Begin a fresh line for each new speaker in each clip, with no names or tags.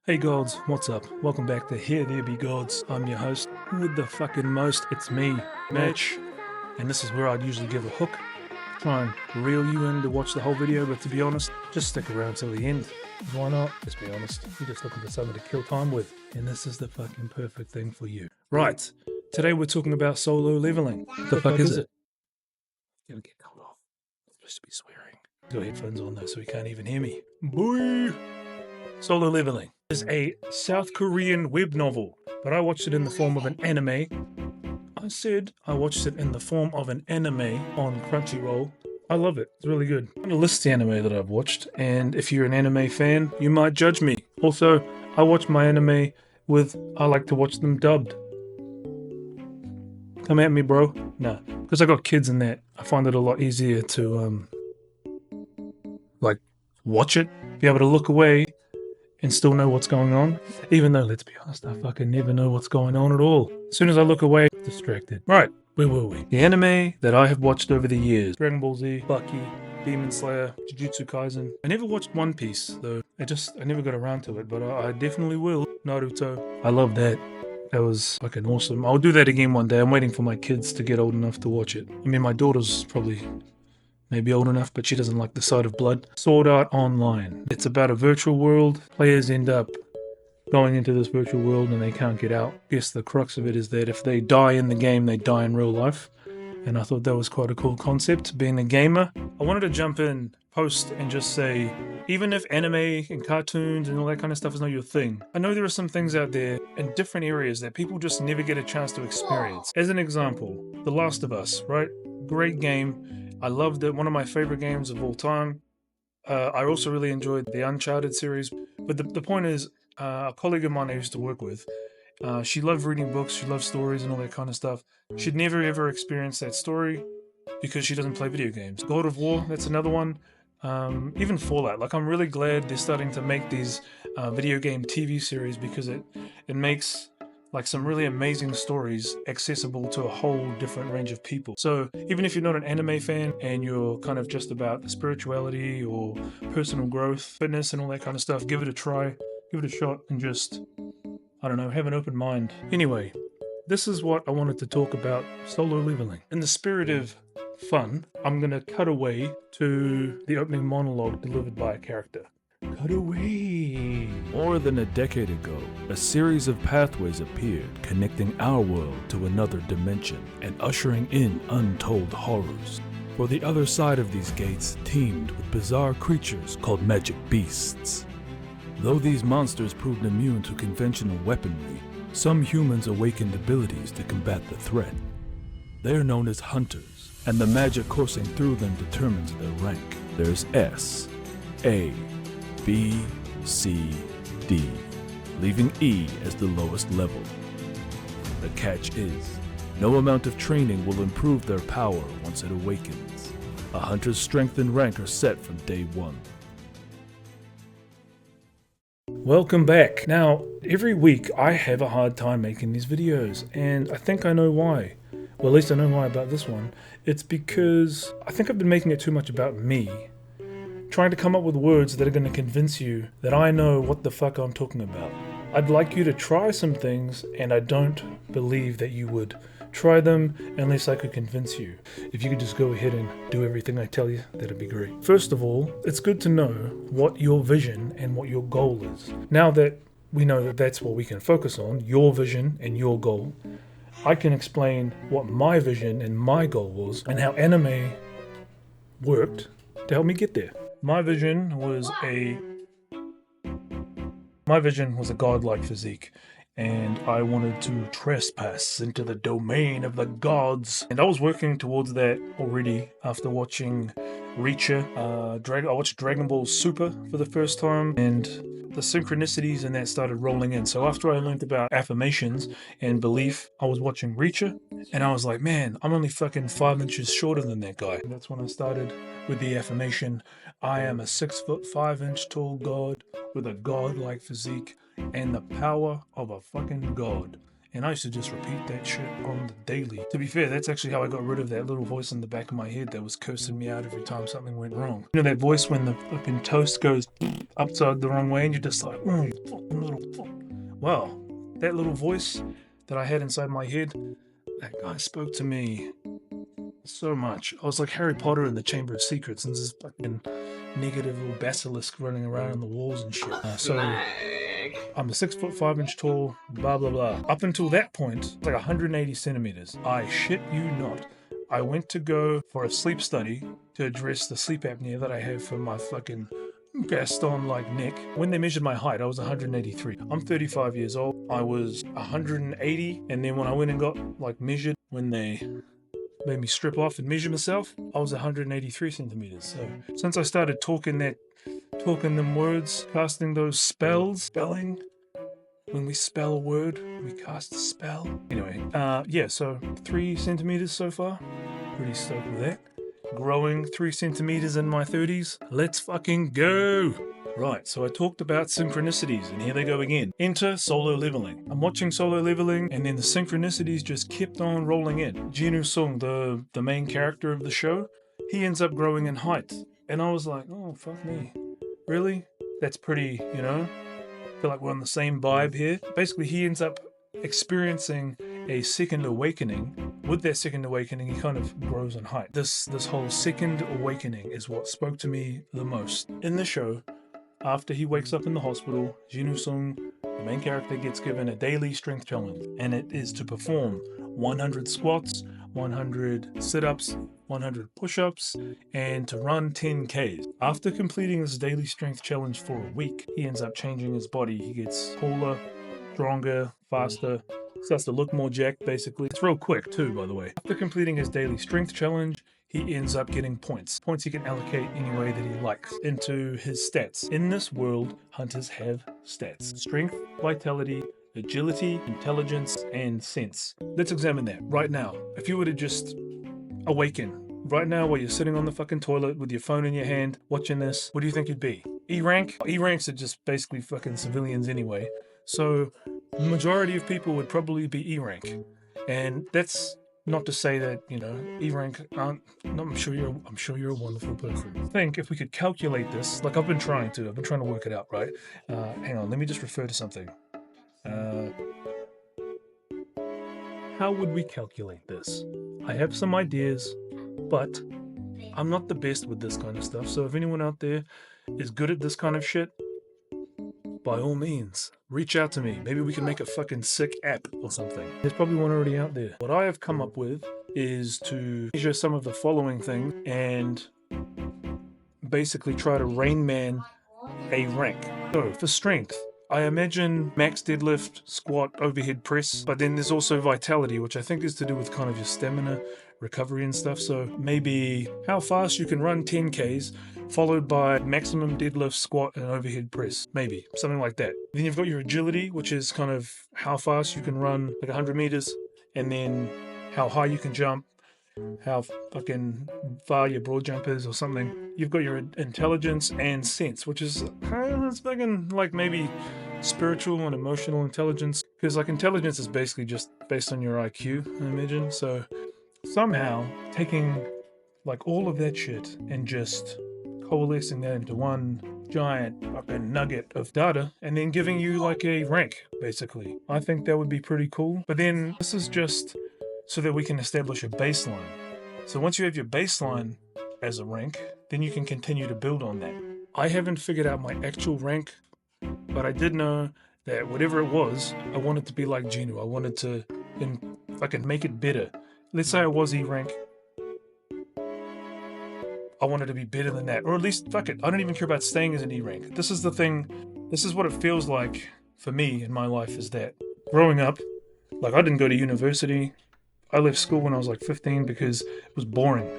Hey gods, what's up? Welcome back to Here There Be Gods. I'm your host with the fucking most. It's me, Mitch, and this is where I'd usually give a hook, try and reel you in to watch the whole video, but to be honest, just stick around till the end. Why not? Let's be honest. You're just looking for something to kill time with, and this is the fucking perfect thing for you. Right, today we're talking about solo leveling. The fuck is it? Gonna get cut off. I'm supposed to be swearing. Got headphones on though, so he can't even hear me. Boy! Solo Leveling is a South Korean web novel, but I watched it in the form of an anime. I said I watched it in the form of an anime on Crunchyroll. I love it. It's really good. I'm going to list the anime that I've watched, and if you're an anime fan, you might judge me. Also, I watch my anime I like to watch them dubbed. Come at me, bro. Nah, because I got kids in that. I find it a lot easier to, watch it, be able to look away, and still know what's going on, even though, let's be honest, I fucking never know what's going on at all. As soon as I look away, distracted. Right, where were we? The anime that I have watched over the years: Dragon Ball Z, Bucky, Demon Slayer, Jujutsu Kaisen. I never watched One Piece, though. I never got around to it, but I definitely will. Naruto. I love that. That was fucking awesome. I'll do that again one day. I'm waiting for my kids to get old enough to watch it. I mean, my daughter's probably maybe old enough, but she doesn't like the sight of blood. Sword Art Online. It's about a virtual world. Players end up going into this virtual world and they can't get out. I guess the crux of it is that if they die in the game, they die in real life. And I thought that was quite a cool concept, being a gamer. I wanted to jump in, post, and just say, even if anime and cartoons and all that kind of stuff is not your thing, I know there are some things out there in different areas that people just never get a chance to experience. As an example, The Last of Us, right? Great game. I loved it. One of my favorite games of all time. I also really enjoyed the Uncharted series. But the point is, a colleague of mine I used to work with, she loved reading books, she loved stories and all that kind of stuff. She'd never ever experienced that story because she doesn't play video games. God of War, that's another one. Even Fallout. Like, I'm really glad they're starting to make these video game TV series because it makes like some really amazing stories accessible to a whole different range of people. So even if you're not an anime fan and you're kind of just about spirituality or personal growth, fitness and all that kind of stuff, give it a try, give it a shot, and just, I don't know, have an open mind. Anyway, this is what I wanted to talk about: solo leveling. In the spirit of fun, I'm gonna cut away to the opening monologue delivered by a character. Cut away.
More than a decade ago, a series of pathways appeared connecting our world to another dimension and ushering in untold horrors. For the other side of these gates teemed with bizarre creatures called magic beasts. Though these monsters proved immune to conventional weaponry, some humans awakened abilities to combat the threat. They are known as hunters, and the magic coursing through them determines their rank. There's S, A, B, C, D, leaving E as the lowest level. The catch is, no amount of training will improve their power once it awakens. A hunter's strength and rank are set from day one.
Welcome back. Now, every week I have a hard time making these videos, and I think I know why. Well, at least I know why about this one. It's because I think I've been making it too much about me, trying to come up with words that are going to convince you that I know what the fuck I'm talking about. I'd like you to try some things, and I don't believe that you would try them unless I could convince you. If you could just go ahead and do everything I tell you, that'd be great. First of all, it's good to know what your vision and what your goal is. Now that we know that that's what we can focus on, your vision and your goal, I can explain what my vision and my goal was and how anime worked to help me get there. My vision was a godlike physique, and I wanted to trespass into the domain of the gods. And I was working towards that already after watching Reacher. I watched Dragon Ball Super for the first time, and the synchronicities and that started rolling in. So after I learned about affirmations and belief, I was watching Reacher, and I was like, man, I'm only fucking 5 inches shorter than that guy. And that's when I started with the affirmation: I am a 6'5" tall god with a godlike physique and the power of a fucking god. And I used to just repeat that shit on the daily. To be fair, that's actually how I got rid of that little voice in the back of my head that was cursing me out every time something went wrong. You know that voice when the fucking toast goes upside the wrong way and you're just like, oh, you fucking little fuck. Well, that little voice that I had inside my head, that guy spoke to me so much. I was like Harry Potter in the Chamber of Secrets, and this fucking negative little basilisk running around on the walls and shit. So I'm a 6'5" tall, blah blah blah. Up until that point, like 180 centimeters. I shit you not. I went to go for a sleep study to address the sleep apnea that I have from my fucking Gaston-like neck. When they measured my height, I was 183. I'm 35 years old. I was 180, and then when I went and got like measured, when they made me strip off and measure myself, I was 183 centimeters. So since I started talking them words, casting those spelling, when we spell a word, we cast a spell. Anyway, yeah, so 3 centimeters so far. Pretty stoked with that. Growing 3 centimeters in my 30s. Let's fucking go! Right, so I talked about synchronicities, and here they go again. Enter Solo Leveling. I'm watching Solo Leveling, and then the synchronicities just kept on rolling in. Jin Sung, the main character of the show, he ends up growing in height. And I was like, oh, fuck me. Really? That's pretty, you know? I feel like we're on the same vibe here. Basically, he ends up experiencing a second awakening. With that second awakening, he kind of grows in height. This whole second awakening is what spoke to me the most. In the show, after he wakes up in the hospital, Jin Sung, the main character, gets given a daily strength challenge, and it is to perform 100 squats, 100 sit-ups, 100 push-ups, and to run 10 Ks. After completing this daily strength challenge for a week, he ends up changing his body. He gets taller, stronger, faster, starts to look more jacked, basically. It's real quick too, by the way. After completing his daily strength challenge, he ends up getting points. Points he can allocate any way that he likes into his stats. In this world, hunters have stats. Strength, vitality, agility, intelligence, and sense. Let's examine that right now. If you were to just awaken right now while you're sitting on the fucking toilet with your phone in your hand watching this, what do you think you'd be? E rank? E ranks are just basically fucking civilians anyway. So the majority of people would probably be E rank. And that's not to say that, you know, E rank aren't. No, I'm sure you're a wonderful person. I think if we could calculate this, like I've been trying to work it out, right? Hang on, let me just refer to something. How would we calculate this? I have some ideas, but I'm not the best with this kind of stuff. So if anyone out there is good at this kind of shit, by all means, reach out to me. Maybe we can make a fucking sick app or something. There's probably one already out there. What I have come up with is to measure some of the following things and basically try to Rain Man a rank. So for strength, I imagine max deadlift, squat, overhead press, but then there's also vitality, which I think is to do with kind of your stamina, recovery and stuff. So maybe how fast you can run 10 Ks, followed by maximum deadlift, squat, and overhead press. Maybe, something like that. Then you've got your agility, which is kind of how fast you can run like 100 meters, and then how high you can jump, how fucking far your broad jump is or something. You've got your intelligence and sense, which is it's fucking like maybe spiritual and emotional intelligence, because like intelligence is basically just based on your IQ, I imagine. So somehow taking like all of that shit and just coalescing that into one giant fucking nugget of data and then giving you like a rank, basically. I think that would be pretty cool. But then this is just so that we can establish a baseline. So once you have your baseline as a rank, then you can continue to build on that. I haven't figured out my actual rank, but I did know that whatever it was, I wanted to be like Genu. I wanted to fucking make it better. Let's say I was E rank. I wanted to be better than that. Or at least, fuck it, I don't even care about staying as an E rank. This is the thing, this is what it feels like for me in my life, is that growing up, like I didn't go to university. I left school when I was like 15 because it was boring.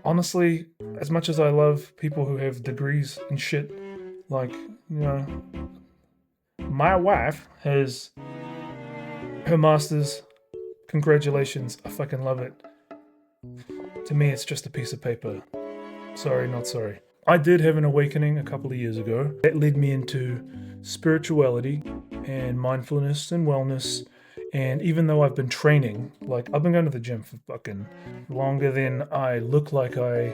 Honestly, as much as I love people who have degrees and shit, like, you know, my wife has her master's. Congratulations, I fucking love it. To me, it's just a piece of paper. Sorry, not sorry. I did have an awakening a couple of years ago. That led me into spirituality and mindfulness and wellness And even though I've been training, like I've been going to the gym for fucking longer than I look like I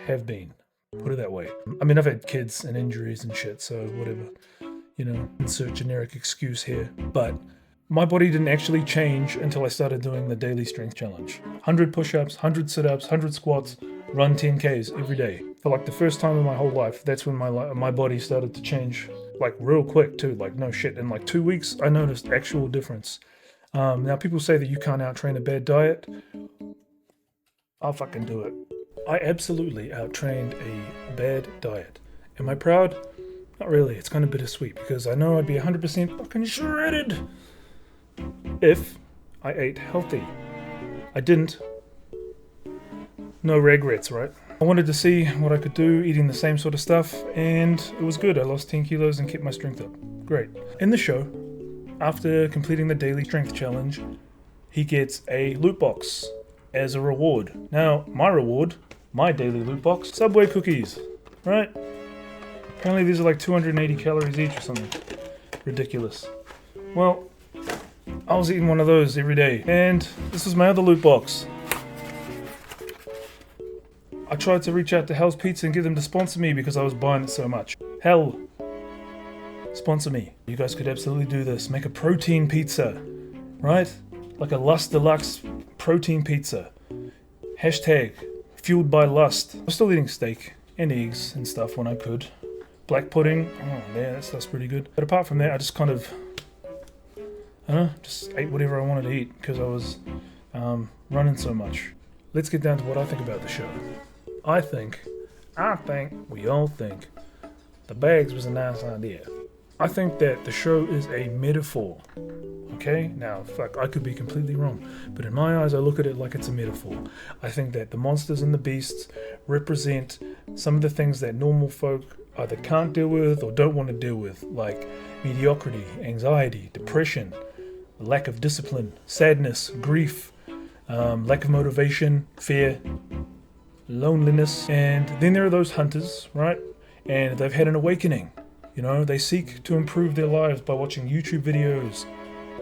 have been. Put it that way. I mean, I've had kids and injuries and shit, so whatever. You know, insert generic excuse here. But my body didn't actually change until I started doing the daily strength challenge. 100 push-ups, 100 sit-ups, 100 squats, run 10Ks every day. For like the first time in my whole life, that's when my body started to change, like real quick too, like no shit. In like 2 weeks, I noticed actual difference. Now people say that you can't out-train a bad diet. I'll fucking do it. I absolutely out-trained a bad diet. Am I proud? Not really. It's kind of bittersweet because I know I'd be 100% fucking shredded if I ate healthy. I didn't. No regrets, right? I wanted to see what I could do eating the same sort of stuff, and it was good. I lost 10 kilos and kept my strength up. Great. In the show, after completing the daily strength challenge, he gets a loot box as a reward. Now, my reward, my daily loot box, Subway cookies, right? Apparently these are like 280 calories each or something. Ridiculous. Well, I was eating one of those every day, and this was my other loot box. I tried to reach out to Hell's Pizza and get them to sponsor me because I was buying it so much. Hell, sponsor me. You guys could absolutely do this. Make a protein pizza, right? Like a Lust Deluxe protein pizza. Hashtag fueled by lust. I'm still eating steak and eggs and stuff when I could. Black pudding, oh yeah, that stuff's pretty good. But apart from that, I just kind of, I don't know, just ate whatever I wanted to eat because I was running so much. Let's get down to what I think about the show. I think, we all think, the bags was a nice idea. I think that the show is a metaphor. Okay? Now, fuck, I could be completely wrong. But in my eyes, I look at it like it's a metaphor. I think that the monsters and the beasts represent some of the things that normal folk either can't deal with or don't want to deal with, like mediocrity, anxiety, depression, lack of discipline, sadness, grief, lack of motivation, fear, loneliness. And then there are those hunters, right? And they've had an awakening. You know, they seek to improve their lives by watching YouTube videos,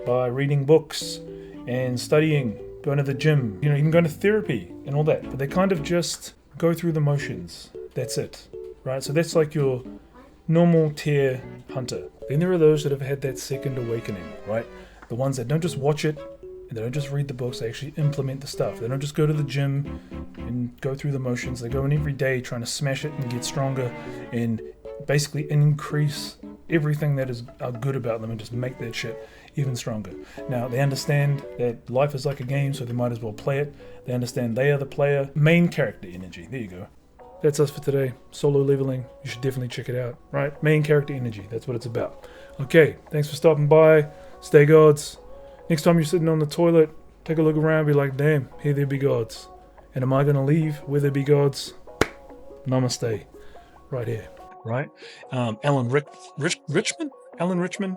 by reading books and studying, going to the gym, you know, even going to therapy and all that. But they kind of just go through the motions. That's it, right? So that's like your normal tier hunter. Then there are those that have had that second awakening, right? The ones that don't just watch it, and they don't just read the books, they actually implement the stuff. They don't just go to the gym and go through the motions. They go in every day trying to smash it and get stronger and basically increase everything that is good about them and just make that shit even stronger. Now, they understand that life is like a game, so they might as well play it. They understand they are the player. Main character energy. There you go. That's us for today. Solo leveling. You should definitely check it out, right? Main character energy. That's what it's about. Okay, thanks for stopping by. Stay gods. Next time you're sitting on the toilet, take a look around, be like, damn, here there be gods. And am I going to leave where there be gods? Namaste. Right here. Right? Alan Richmond? Alan Richmond?